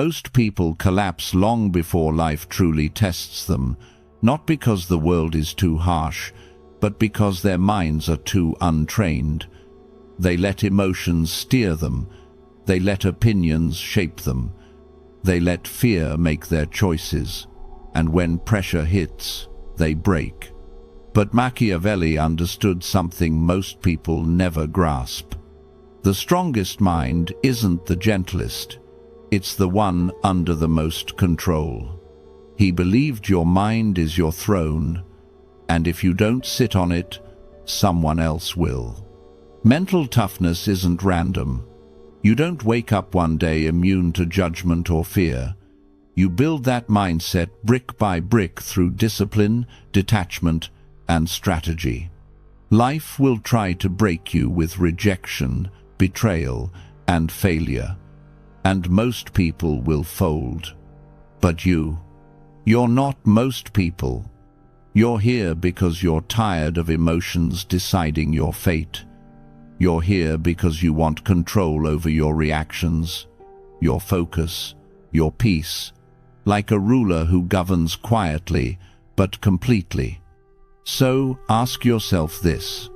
Most people collapse long before life truly tests them, not because the world is too harsh, but because their minds are too untrained. They let emotions steer them. They let opinions shape them. They let fear make their choices. And when pressure hits, they break. But Machiavelli understood something most people never grasp. The strongest mind isn't the gentlest. It's the one under the most control. He believed your mind is your throne, and if you don't sit on it, someone else will. Mental toughness isn't random. You don't wake up one day immune to judgment or fear. You build that mindset brick by brick through discipline, detachment, and strategy. Life will try to break you with rejection, betrayal, and failure, and most people will fold. But you're not most people. You're here because you're tired of emotions deciding your fate. You're here because you want control over your reactions, your focus, your peace, like a ruler who governs quietly but completely. So ask yourself this: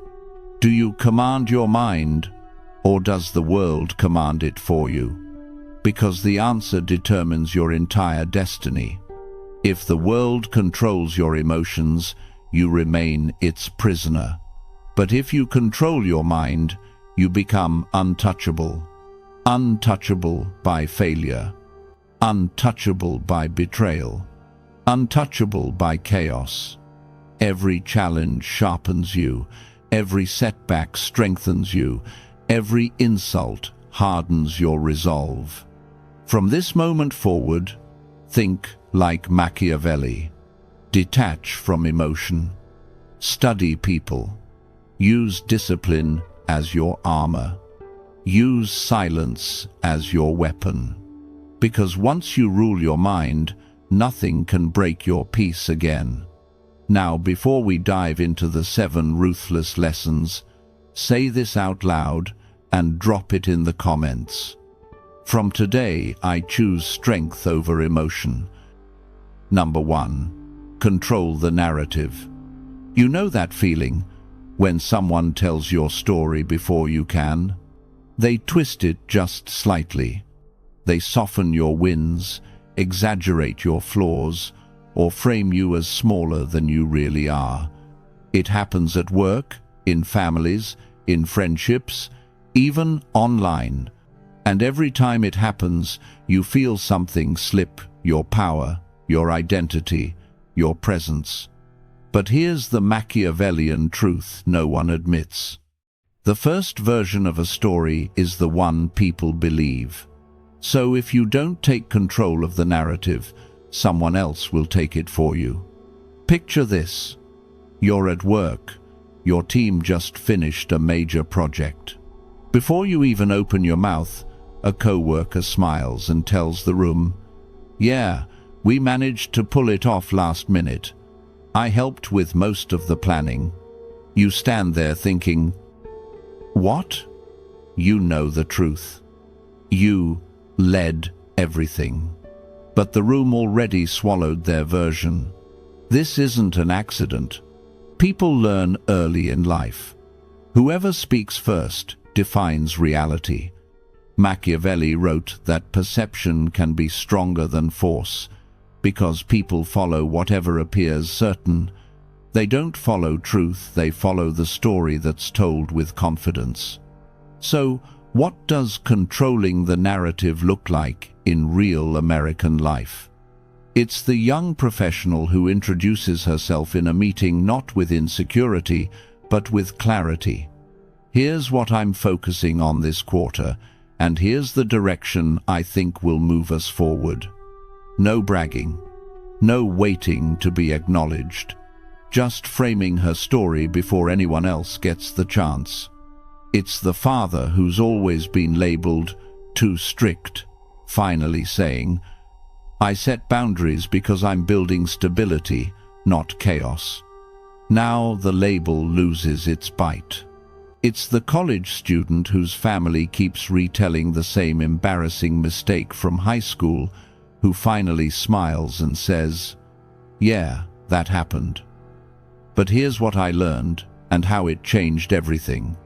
do you command your mind, or does the world command it for you? Because the answer determines your entire destiny. If the world controls your emotions, you remain its prisoner. But if you control your mind, you become untouchable. Untouchable by failure. Untouchable by betrayal. Untouchable by chaos. Every challenge sharpens you. Every setback strengthens you. Every insult hardens your resolve. From this moment forward, think like Machiavelli. Detach from emotion. Study people. Use discipline as your armor. Use silence as your weapon. Because once you rule your mind, nothing can break your peace again. Now, before we dive into the 7 ruthless lessons, say this out loud and drop it in the comments. From today, I choose strength over emotion. Number 1. Control the narrative. You know that feeling when someone tells your story before you can? They twist it just slightly. They soften your wins, exaggerate your flaws, or frame you as smaller than you really are. It happens at work, in families, in friendships, even online. And every time it happens, you feel something slip: your power, your identity, your presence. But here's the Machiavellian truth no one admits. The first version of a story is the one people believe. So if you don't take control of the narrative, someone else will take it for you. Picture this. You're at work. Your team just finished a major project. Before you even open your mouth, a coworker smiles and tells the room, "Yeah, we managed to pull it off last minute. I helped with most of the planning." You stand there thinking, what? You know the truth. You led everything. But the room already swallowed their version. This isn't an accident. People learn early in life. Whoever speaks first defines reality. Machiavelli wrote that perception can be stronger than force, because people follow whatever appears certain. They don't follow truth, they follow the story that's told with confidence. So, what does controlling the narrative look like in real American life? It's the young professional who introduces herself in a meeting not with insecurity, but with clarity. Here's what I'm focusing on this quarter, and here's the direction I think will move us forward. No bragging, no waiting to be acknowledged, just framing her story before anyone else gets the chance. It's the father who's always been labeled too strict, finally saying, "I set boundaries because I'm building stability, not chaos." Now the label loses its bite. It's the college student whose family keeps retelling the same embarrassing mistake from high school who finally smiles and says, "Yeah, that happened. But here's what I learned and how it changed everything."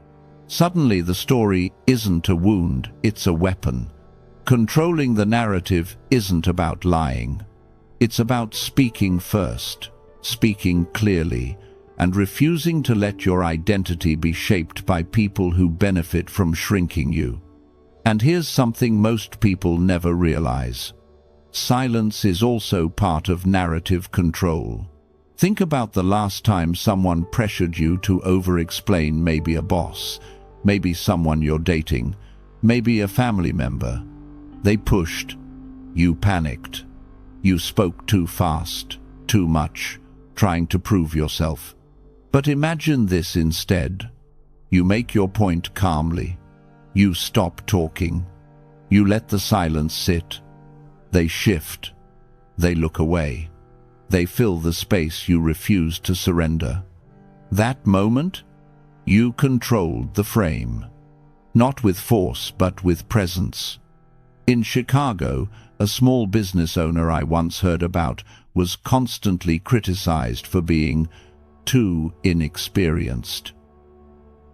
Suddenly the story isn't a wound, it's a weapon. Controlling the narrative isn't about lying. It's about speaking first, speaking clearly, and refusing to let your identity be shaped by people who benefit from shrinking you. And here's something most people never realize. Silence is also part of narrative control. Think about the last time someone pressured you to over-explain, maybe a boss, maybe someone you're dating, maybe a family member. They pushed. You panicked. You spoke too fast, too much, trying to prove yourself. But imagine this instead. You make your point calmly. You stop talking. You let the silence sit. They shift. They look away. They fill the space you refuse to surrender. That moment, you controlled the frame. Not with force, but with presence. In Chicago, a small business owner I once heard about was constantly criticized for being too inexperienced.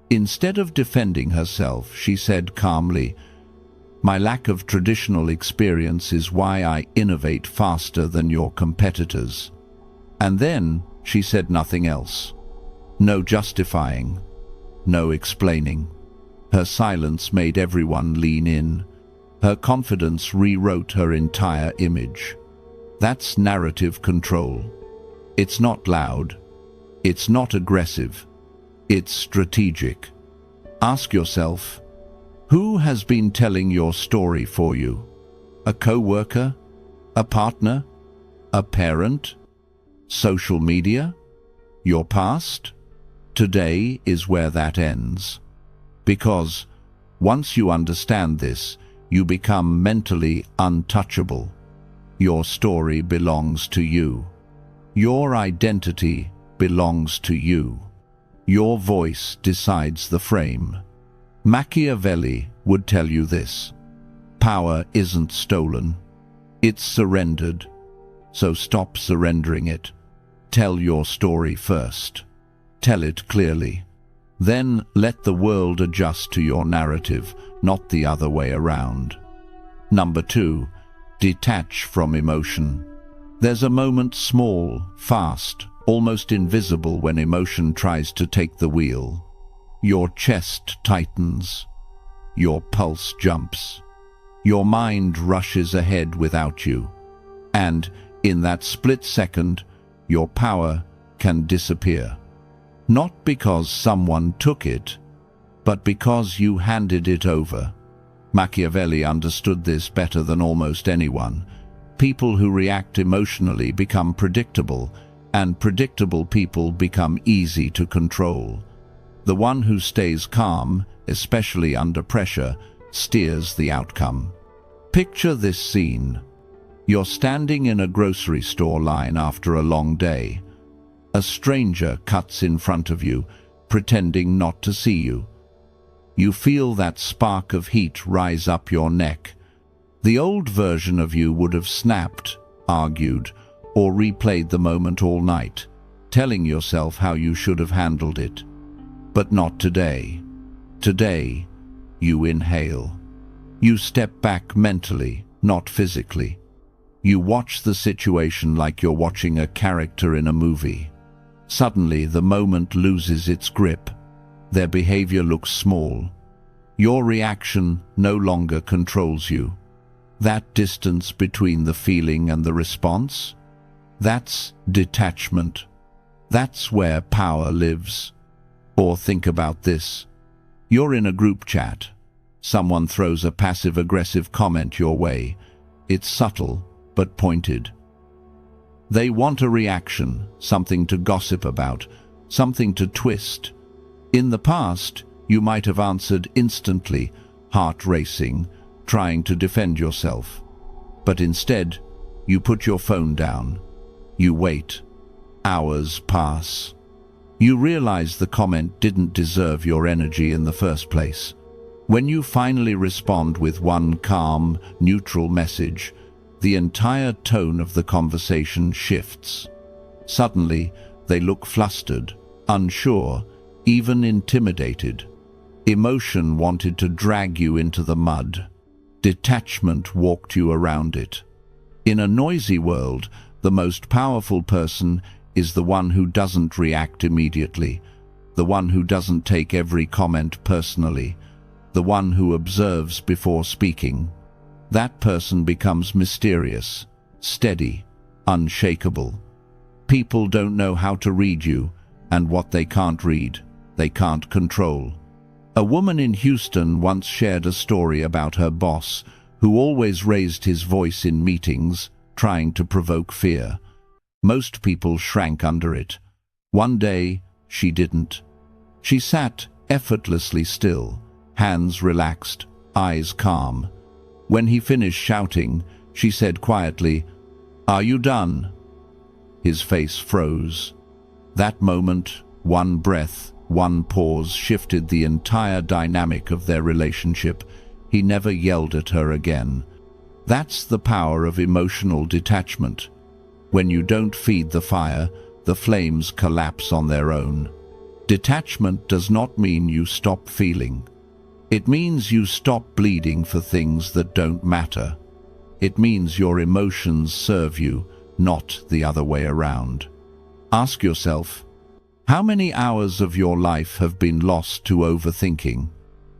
Instead of defending herself, she said calmly, "My lack of traditional experience is why I innovate faster than your competitors." And then she said nothing else. No justifying, no explaining. Her silence made everyone lean in. Her confidence rewrote her entire image. That's narrative control. It's not loud. It's not aggressive. It's strategic. Ask yourself, who has been telling your story for you? A co-worker? A partner? A parent? Social media? Your past? Today is where that ends. Because once you understand this, you become mentally untouchable. Your story belongs to you. Your identity belongs to you. Your voice decides the frame. Machiavelli would tell you this. Power isn't stolen. It's surrendered. So stop surrendering it. Tell your story first. Tell it clearly. Then let the world adjust to your narrative, not the other way around. Number 2, detach from emotion. There's a moment, small, fast, almost invisible, when emotion tries to take the wheel. Your chest tightens. Your pulse jumps. Your mind rushes ahead without you. And in that split second, your power can disappear. Not because someone took it, but because you handed it over. Machiavelli understood this better than almost anyone. People who react emotionally become predictable, and predictable people become easy to control. The one who stays calm, especially under pressure, steers the outcome. Picture this scene. You're standing in a grocery store line after a long day. A stranger cuts in front of you, pretending not to see you. You feel that spark of heat rise up your neck. The old version of you would have snapped, argued, or replayed the moment all night, telling yourself how you should have handled it. But not today. Today, you inhale. You step back mentally, not physically. You watch the situation like you're watching a character in a movie. Suddenly, the moment loses its grip. Their behavior looks small. Your reaction no longer controls you. That distance between the feeling and the response? That's detachment. That's where power lives. Or think about this. You're in a group chat. Someone throws a passive-aggressive comment your way. It's subtle, but pointed. They want a reaction, something to gossip about, something to twist. In the past, you might have answered instantly, heart racing, trying to defend yourself. But instead, you put your phone down. You wait. Hours pass. You realize the comment didn't deserve your energy in the first place. When you finally respond with one calm, neutral message, the entire tone of the conversation shifts. Suddenly, they look flustered, unsure, even intimidated. Emotion wanted to drag you into the mud. Detachment walked you around it. In a noisy world, the most powerful person is the one who doesn't react immediately, the one who doesn't take every comment personally, the one who observes before speaking. That person becomes mysterious, steady, unshakable. People don't know how to read you, and what they can't read, they can't control. A woman in Houston once shared a story about her boss, who always raised his voice in meetings, trying to provoke fear. Most people shrank under it. One day, she didn't. She sat effortlessly still, hands relaxed, eyes calm. When he finished shouting, she said quietly, "Are you done?" His face froze. That moment, one breath, one pause shifted the entire dynamic of their relationship. He never yelled at her again. That's the power of emotional detachment. When you don't feed the fire, the flames collapse on their own. Detachment does not mean you stop feeling. It means you stop bleeding for things that don't matter. It means your emotions serve you, not the other way around. Ask yourself, how many hours of your life have been lost to overthinking?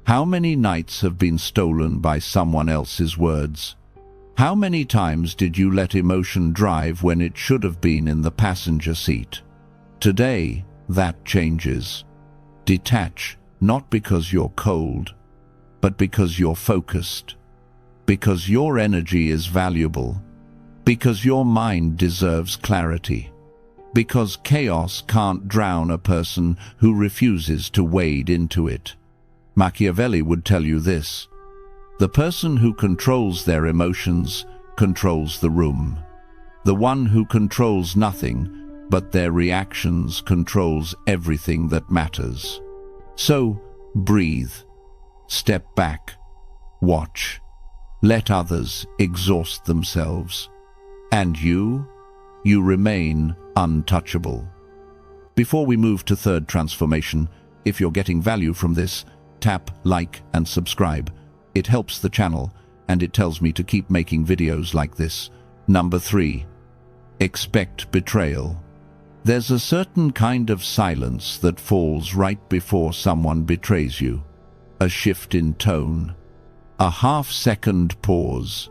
How many nights have been stolen by someone else's words? How many times did you let emotion drive when it should have been in the passenger seat? Today, that changes. Detach, not because you're cold, but because you're focused. Because your energy is valuable. Because your mind deserves clarity. Because chaos can't drown a person who refuses to wade into it. Machiavelli would tell you this: the person who controls their emotions controls the room. The one who controls nothing but their reactions controls everything that matters. So, breathe. Step back. Watch. Let others exhaust themselves. And you remain untouchable. Before we move to third transformation, if you're getting value from this, tap like and subscribe. It helps the channel, and it tells me to keep making videos like this. Number 3. Expect betrayal. There's a certain kind of silence that falls right before someone betrays you. A shift in tone. A half-second pause.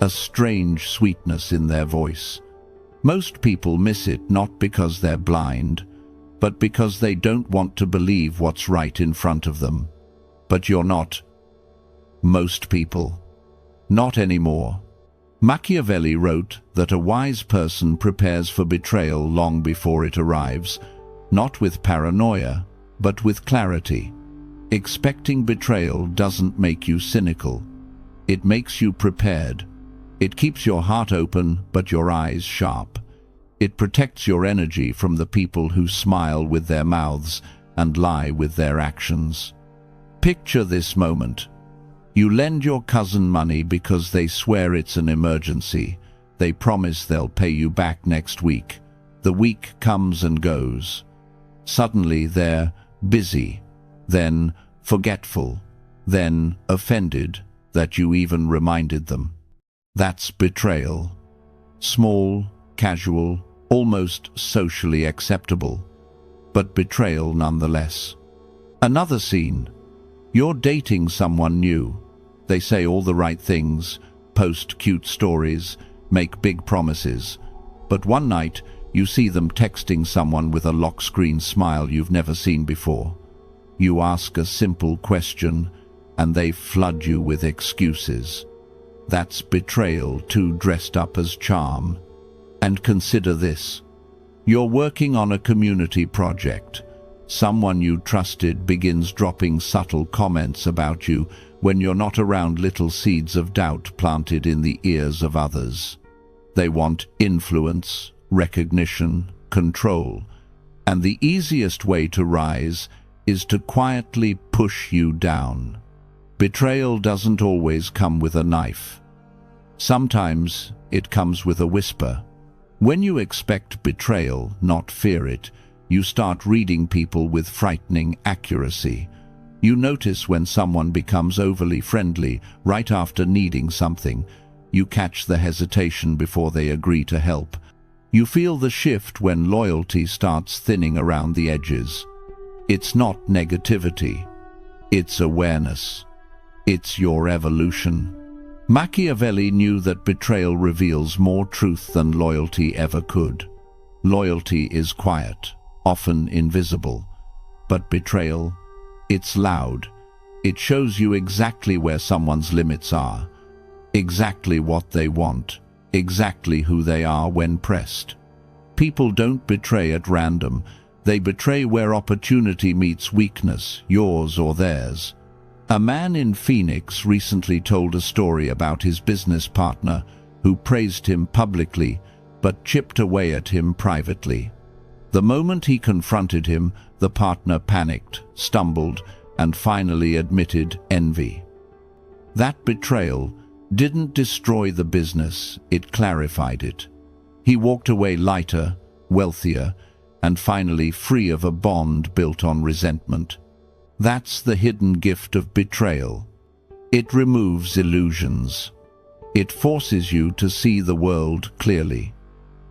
A strange sweetness in their voice. Most people miss it not because they're blind, but because they don't want to believe what's right in front of them. But you're not. Most people. Not anymore. Machiavelli wrote that a wise person prepares for betrayal long before it arrives, not with paranoia, but with clarity. Expecting betrayal doesn't make you cynical. It makes you prepared. It keeps your heart open, but your eyes sharp. It protects your energy from the people who smile with their mouths and lie with their actions. Picture this moment. You lend your cousin money because they swear it's an emergency. They promise they'll pay you back next week. The week comes and goes. Suddenly they're busy, then forgetful, then offended that you even reminded them. That's betrayal. Small, casual, almost socially acceptable, but betrayal nonetheless. Another scene. You're dating someone new. They say all the right things, post cute stories, make big promises. But one night, you see them texting someone with a lock-screen smile you've never seen before. You ask a simple question, and they flood you with excuses. That's betrayal too dressed up as charm. And consider this. You're working on a community project. Someone you trusted begins dropping subtle comments about you when you're not around. Little seeds of doubt planted in the ears of others. They want influence, recognition, control. And the easiest way to rise is to quietly push you down. Betrayal doesn't always come with a knife. Sometimes it comes with a whisper. When you expect betrayal, not fear it, you start reading people with frightening accuracy. You notice when someone becomes overly friendly right after needing something. You catch the hesitation before they agree to help. You feel the shift when loyalty starts thinning around the edges. It's not negativity. It's awareness. It's your evolution. Machiavelli knew that betrayal reveals more truth than loyalty ever could. Loyalty is quiet, often invisible. But betrayal, it's loud. It shows you exactly where someone's limits are, exactly what they want, exactly who they are when pressed. People don't betray at random. They betray where opportunity meets weakness, yours or theirs. A man in Phoenix recently told a story about his business partner who praised him publicly but chipped away at him privately. The moment he confronted him, the partner panicked, stumbled, and finally admitted envy. That betrayal didn't destroy the business, it clarified it. He walked away lighter, wealthier, and finally free of a bond built on resentment. That's the hidden gift of betrayal. It removes illusions. It forces you to see the world clearly.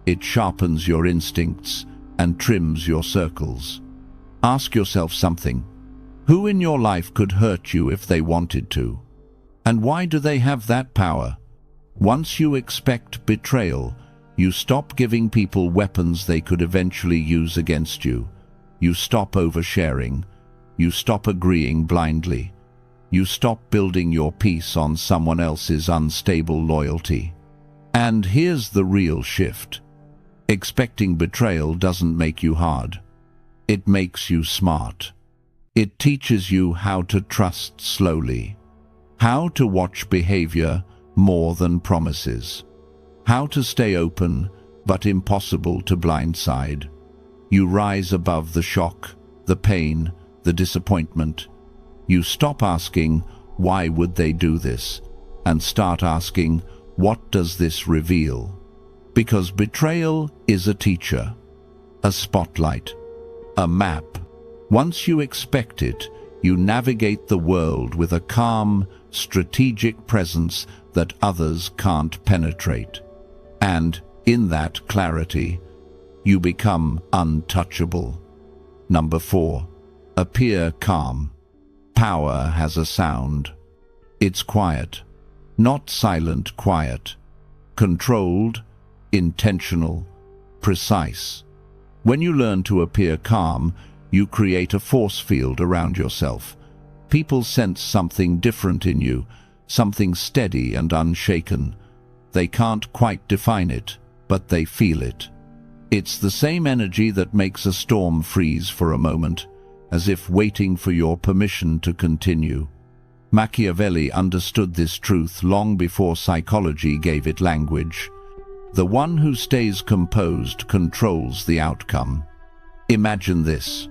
It sharpens your instincts and trims your circles. Ask yourself something. Who in your life could hurt you if they wanted to? And why do they have that power? Once you expect betrayal, you stop giving people weapons they could eventually use against you. You stop oversharing. You stop agreeing blindly. You stop building your peace on someone else's unstable loyalty. And here's the real shift. Expecting betrayal doesn't make you hard. It makes you smart. It teaches you how to trust slowly, how to watch behavior more than promises, how to stay open but impossible to blindside. You rise above the shock, the pain, the disappointment. You stop asking, why would they do this? And start asking, what does this reveal? Because betrayal is a teacher, a spotlight, a map. Once you expect it, you navigate the world with a calm, strategic presence that others can't penetrate. And in that clarity, you become untouchable. Number 4. Appear calm. Power has a sound. It's quiet, not silent quiet. Controlled, intentional, precise. When you learn to appear calm, you create a force field around yourself. People sense something different in you, something steady and unshaken. They can't quite define it, but they feel it. It's the same energy that makes a storm freeze for a moment, as if waiting for your permission to continue. Machiavelli understood this truth long before psychology gave it language. The one who stays composed controls the outcome. Imagine this.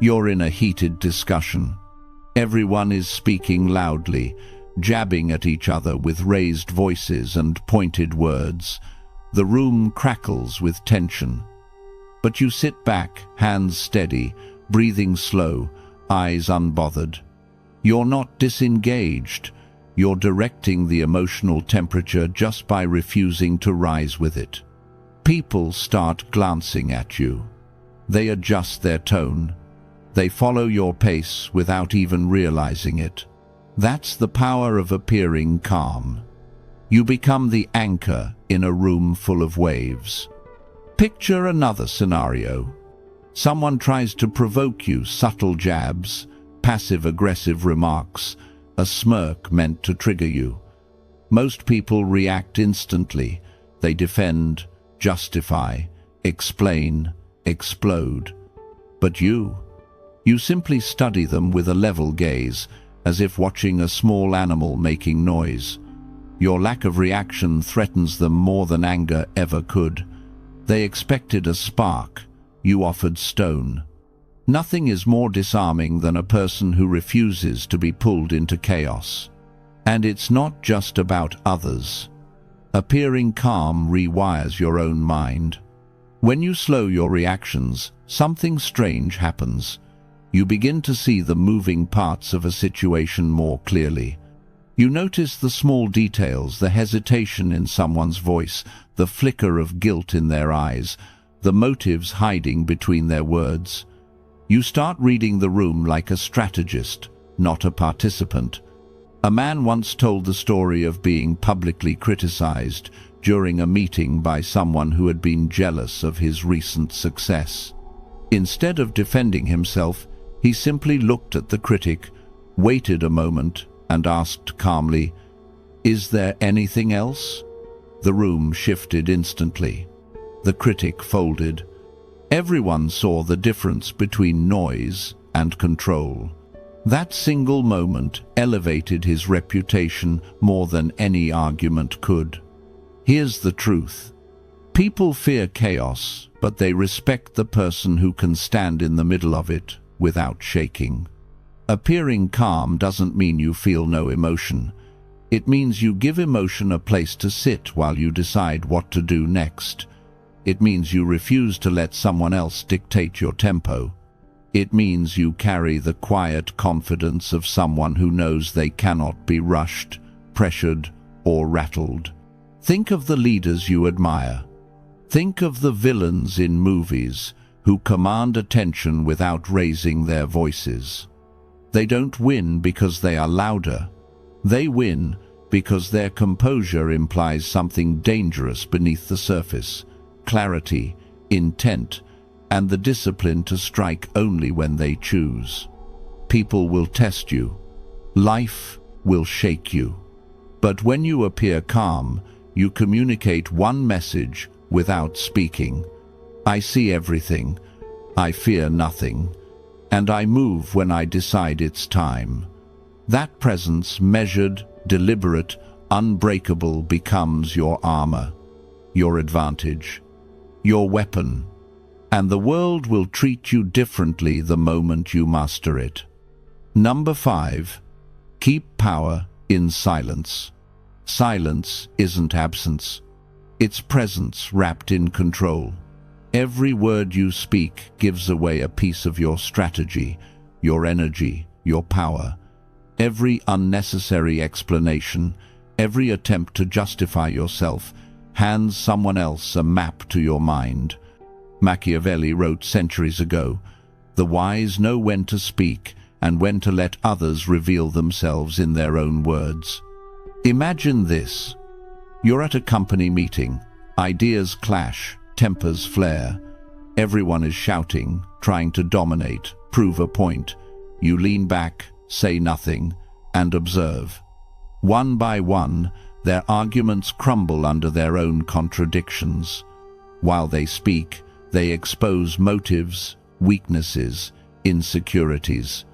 You're in a heated discussion. Everyone is speaking loudly, jabbing at each other with raised voices and pointed words. The room crackles with tension. But you sit back, hands steady, breathing slow, eyes unbothered. You're not disengaged. You're directing the emotional temperature just by refusing to rise with it. People start glancing at you. They adjust their tone. They follow your pace without even realizing it. That's the power of appearing calm. You become the anchor in a room full of waves. Picture another scenario. Someone tries to provoke you, subtle jabs, passive-aggressive remarks, a smirk meant to trigger you. Most people react instantly. They defend, justify, explain, explode. But you simply study them with a level gaze, as if watching a small animal making noise. Your lack of reaction threatens them more than anger ever could. They expected a spark, you offered stone. Nothing is more disarming than a person who refuses to be pulled into chaos. And it's not just about others. Appearing calm rewires your own mind. When you slow your reactions, something strange happens. You begin to see the moving parts of a situation more clearly. You notice the small details, the hesitation in someone's voice, the flicker of guilt in their eyes, the motives hiding between their words. You start reading the room like a strategist, not a participant. A man once told the story of being publicly criticized during a meeting by someone who had been jealous of his recent success. Instead of defending himself, he simply looked at the critic, waited a moment, and asked calmly, "Is there anything else?" The room shifted instantly. The critic folded. Everyone saw the difference between noise and control. That single moment elevated his reputation more than any argument could. Here's the truth. People fear chaos, but they respect the person who can stand in the middle of it without shaking. Appearing calm doesn't mean you feel no emotion. It means you give emotion a place to sit while you decide what to do next. It means you refuse to let someone else dictate your tempo. It means you carry the quiet confidence of someone who knows they cannot be rushed, pressured, or rattled. Think of the leaders you admire. Think of the villains in movies who command attention without raising their voices. They don't win because they are louder. They win because their composure implies something dangerous beneath the surface: clarity, intent, and the discipline to strike only when they choose. People will test you. Life will shake you. But when you appear calm, you communicate one message without speaking. I see everything. I fear nothing. And I move when I decide it's time. That presence, measured, deliberate, unbreakable, becomes your armor, your advantage, your weapon. And the world will treat you differently the moment you master it. Number 5. Keep power in silence. Silence isn't absence. It's presence wrapped in control. Every word you speak gives away a piece of your strategy, your energy, your power. Every unnecessary explanation, every attempt to justify yourself, hands someone else a map to your mind. Machiavelli wrote centuries ago, "The wise know when to speak and when to let others reveal themselves in their own words." Imagine this. You're at a company meeting. Ideas clash, tempers flare. Everyone is shouting, trying to dominate, prove a point. You lean back, say nothing, and observe. One by one, their arguments crumble under their own contradictions. While they speak, they expose motives, weaknesses, insecurities.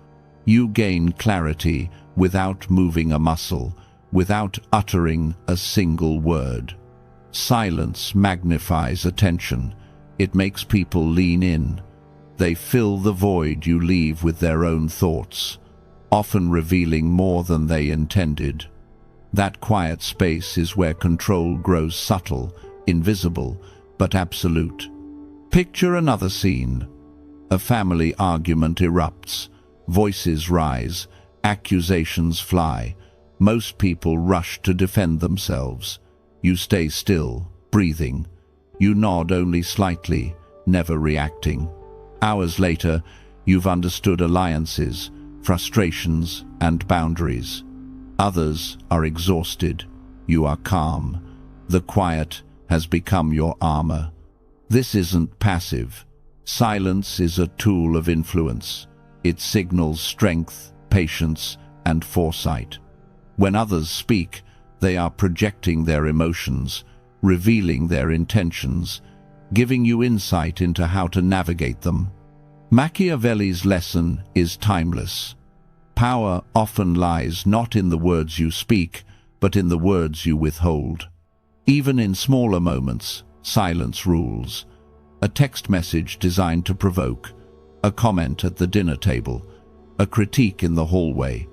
You gain clarity without moving a muscle, without uttering a single word. Silence magnifies attention. It makes people lean in. They fill the void you leave with their own thoughts, often revealing more than they intended. That quiet space is where control grows subtle, invisible, but absolute. Picture another scene. A family argument erupts. Voices rise. Accusations fly. Most people rush to defend themselves. You stay still, breathing. You nod only slightly, never reacting. Hours later, you've understood alliances, frustrations, and boundaries. Others are exhausted. You are calm. The quiet has become your armor. This isn't passive. Silence is a tool of influence. It signals strength, patience, and foresight. When others speak, they are projecting their emotions, revealing their intentions, giving you insight into how to navigate them. Machiavelli's lesson is timeless. Power often lies not in the words you speak, but in the words you withhold. Even in smaller moments, silence rules. a text message designed to provoke, a comment at the dinner table, a critique in the hallway.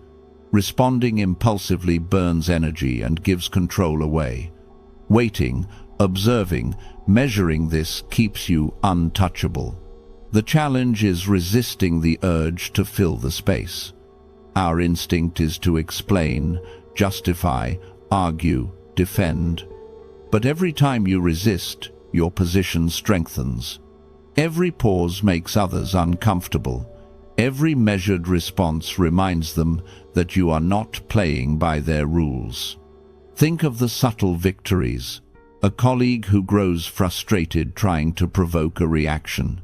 Responding impulsively burns energy and gives control away. Waiting, observing, measuring this keeps you untouchable. The challenge is resisting the urge to fill the space. Our instinct is to explain, justify, argue, defend. But every time you resist, your position strengthens. Every pause makes others uncomfortable. Every measured response reminds them that you are not playing by their rules. Think of the subtle victories. A colleague who grows frustrated trying to provoke a reaction.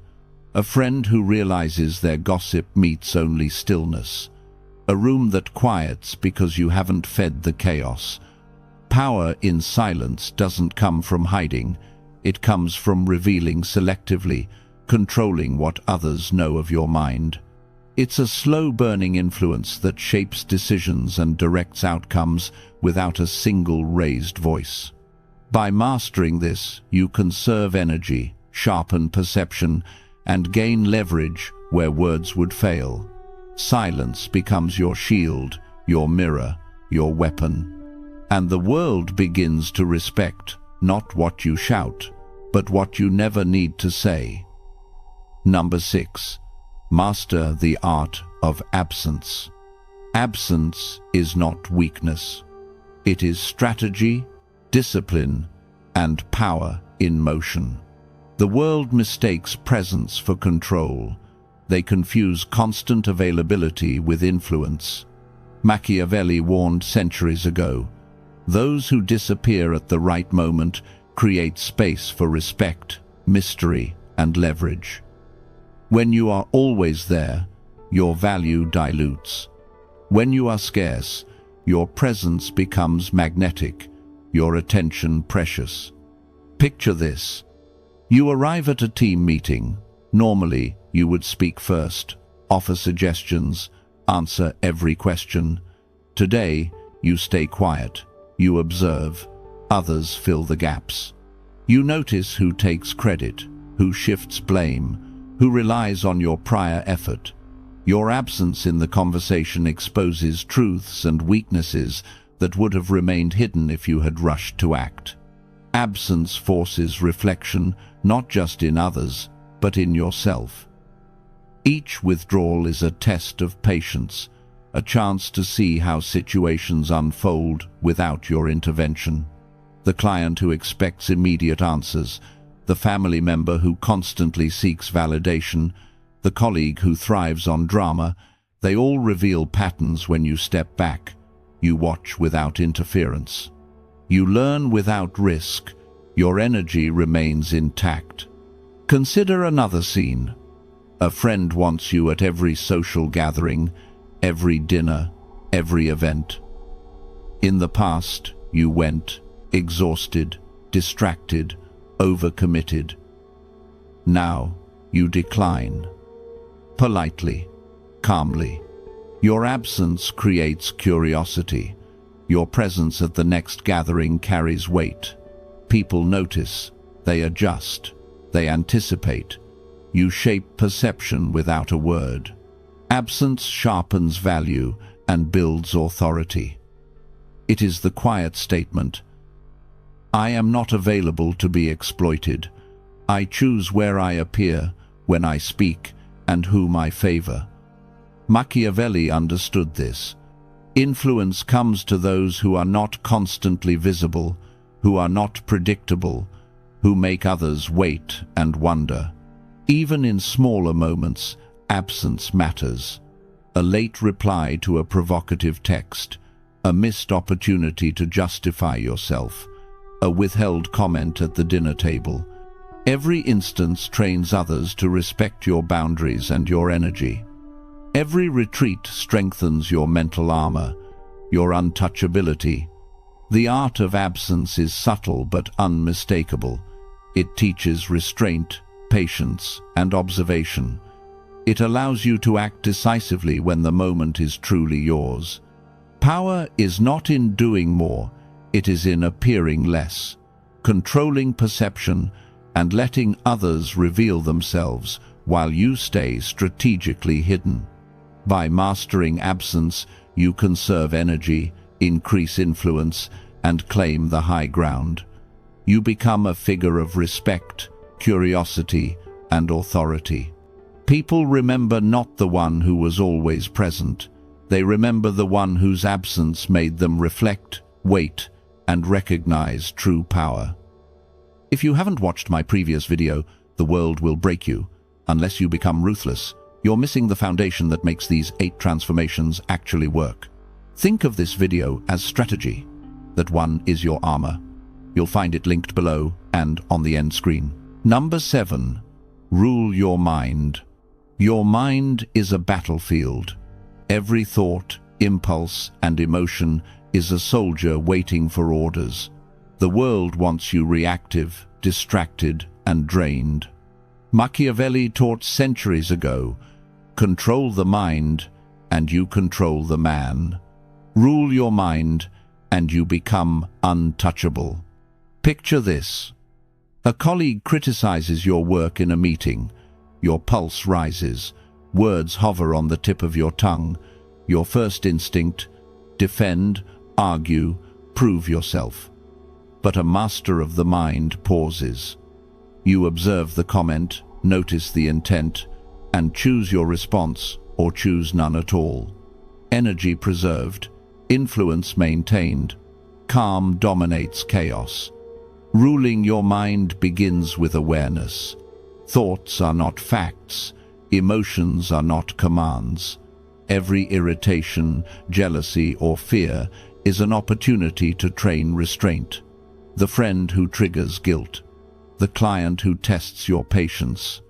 A friend who realizes their gossip meets only stillness. A room that quiets because you haven't fed the chaos. Power in silence doesn't come from hiding. It comes from revealing selectively, controlling what others know of your mind. It's a slow-burning influence that shapes decisions and directs outcomes without a single raised voice. By mastering this, you conserve energy, sharpen perception, and gain leverage where words would fail. Silence becomes your shield, your mirror, your weapon. And the world begins to respect not what you shout, but what you never need to say. Number 6. Master the art of absence. Absence is not weakness. It is strategy, discipline, and power in motion. The world mistakes presence for control. They confuse constant availability with influence. Machiavelli warned centuries ago, those who disappear at the right moment create space for respect, mystery, and leverage. When you are always there, your value dilutes. When you are scarce, your presence becomes magnetic, your attention precious. Picture this. You arrive at a team meeting. Normally, you would speak first, offer suggestions, answer every question. Today, you stay quiet. You observe. Others fill the gaps. You notice who takes credit, who shifts blame, who relies on your prior effort. Your absence in the conversation exposes truths and weaknesses that would have remained hidden if you had rushed to act. Absence forces reflection, not just in others, but in yourself. Each withdrawal is a test of patience, a chance to see how situations unfold without your intervention. The client who expects immediate answers, the family member who constantly seeks validation, the colleague who thrives on drama, they all reveal patterns when you step back. You watch without interference. You learn without risk. Your energy remains intact. Consider another scene. A friend wants you at every social gathering, every dinner, every event. In the past, you went, exhausted, distracted, overcommitted. Now, you decline. Politely, calmly. Your absence creates curiosity. Your presence at the next gathering carries weight. People notice, they adjust, they anticipate. You shape perception without a word. Absence sharpens value and builds authority. It is the quiet statement, I am not available to be exploited. I choose where I appear, when I speak, and whom I favor. Machiavelli understood this. Influence comes to those who are not constantly visible, who are not predictable, who make others wait and wonder. Even in smaller moments, absence matters. A late reply to a provocative text, a missed opportunity to justify yourself, a withheld comment at the dinner table. Every instance trains others to respect your boundaries and your energy. Every retreat strengthens your mental armor, your untouchability. The art of absence is subtle but unmistakable. It teaches restraint, patience, and observation. It allows you to act decisively when the moment is truly yours. Power is not in doing more, it is in appearing less, controlling perception, and letting others reveal themselves while you stay strategically hidden. By mastering absence, you conserve energy, increase influence, and claim the high ground. You become a figure of respect, curiosity, and authority. People remember not the one who was always present. They remember the one whose absence made them reflect, wait, and recognize true power. If you haven't watched my previous video, The World Will Break You, unless you become ruthless, you're missing the foundation that makes these 8 transformations actually work. Think of this video as strategy. That one is your armor. You'll find it linked below and on the end screen. Number 7. Rule your mind. Your mind is a battlefield. Every thought, impulse, and emotion is a soldier waiting for orders. The world wants you reactive, distracted, and drained. Machiavelli taught centuries ago, control the mind, and you control the man. Rule your mind, and you become untouchable. Picture this. A colleague criticizes your work in a meeting. Your pulse rises. Words hover on the tip of your tongue. Your first instinct: defend, argue, prove yourself. But a master of the mind pauses. You observe the comment, notice the intent, and choose your response or choose none at all. Energy preserved, influence maintained. Calm dominates chaos. Ruling your mind begins with awareness. Thoughts are not facts. Emotions are not commands. Every irritation, jealousy, or fear is an opportunity to train restraint. The friend who triggers guilt. The client who tests your patience.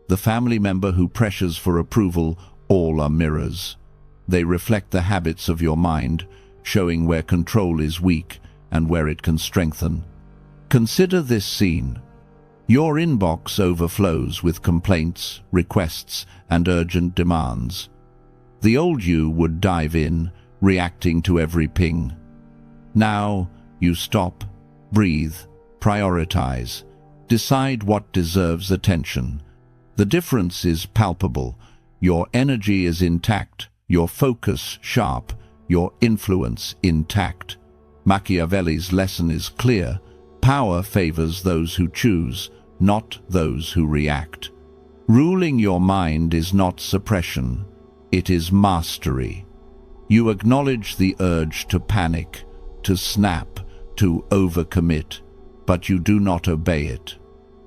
The family member who pressures for approval, all are mirrors. They reflect the habits of your mind, showing where control is weak and where it can strengthen. Consider this scene. Your inbox overflows with complaints, requests, and urgent demands. The old you would dive in, reacting to every ping. Now, you stop, breathe, prioritize, decide what deserves attention. The difference is palpable. Your energy is intact, your focus sharp, your influence intact. Machiavelli's lesson is clear. Power favors those who choose, not those who react. Ruling your mind is not suppression, it is mastery. You acknowledge the urge to panic, to snap, to overcommit, but you do not obey it.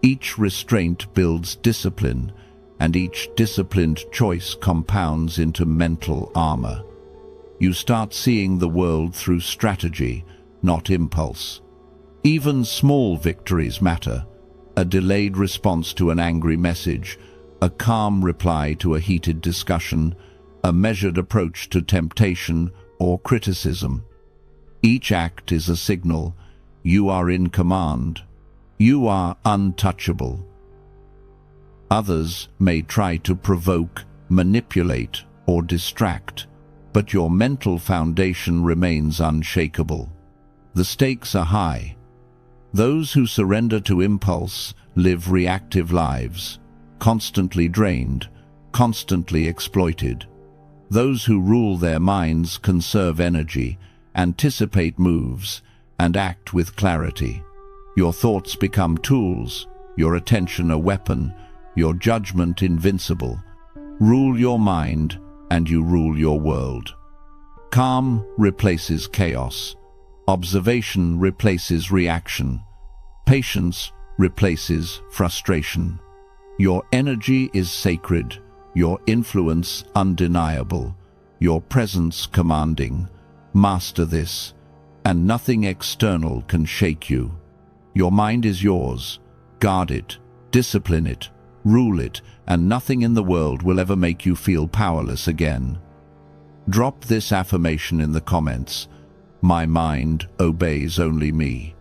Each restraint builds discipline, and each disciplined choice compounds into mental armor. You start seeing the world through strategy, not impulse. Even small victories matter. A delayed response to an angry message, a calm reply to a heated discussion, a measured approach to temptation or criticism. Each act is a signal. You are in command. You are untouchable. Others may try to provoke, manipulate, or distract, but your mental foundation remains unshakable. The stakes are high. Those who surrender to impulse live reactive lives, constantly drained, constantly exploited. Those who rule their minds conserve energy, anticipate moves, and act with clarity. Your thoughts become tools, your attention a weapon, your judgment invincible. Rule your mind, and you rule your world. Calm replaces chaos. Observation replaces reaction. Patience replaces frustration. Your energy is sacred, your influence undeniable, your presence commanding. Master this, and nothing external can shake you. Your mind is yours. Guard it, discipline it, rule it, and nothing in the world will ever make you feel powerless again. Drop this affirmation in the comments. My mind obeys only me.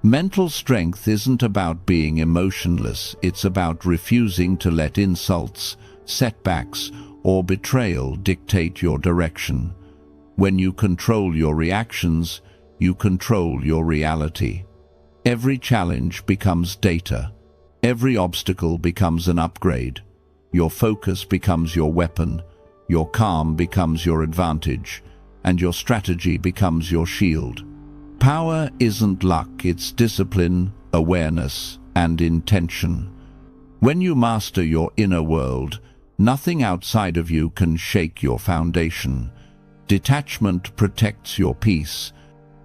Mental strength isn't about being emotionless, it's about refusing to let insults, setbacks, or betrayal dictate your direction. When you control your reactions, you control your reality. Every challenge becomes data. Every obstacle becomes an upgrade. Your focus becomes your weapon, your calm becomes your advantage, and your strategy becomes your shield. Power isn't luck, it's discipline, awareness, and intention. When you master your inner world, nothing outside of you can shake your foundation. Detachment protects your peace.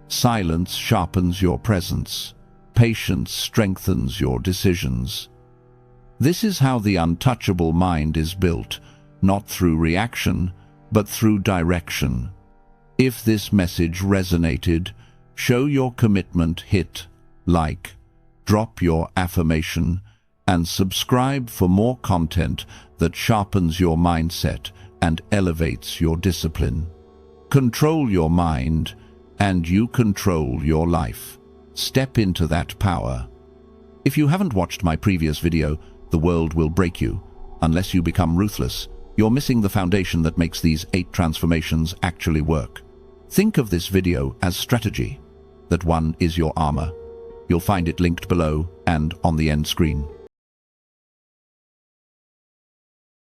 Silence sharpens your presence. Patience strengthens your decisions. This is how the untouchable mind is built, not through reaction, but through direction. If this message resonated, show your commitment, hit like, drop your affirmation, and subscribe for more content that sharpens your mindset and elevates your discipline. Control your mind, and you control your life. Step into that power. If you haven't watched my previous video, The World Will Break You. Unless you become ruthless, you're missing the foundation that makes these 8 transformations actually work. Think of this video as strategy. That one is your armor. You'll find it linked below and on the end screen.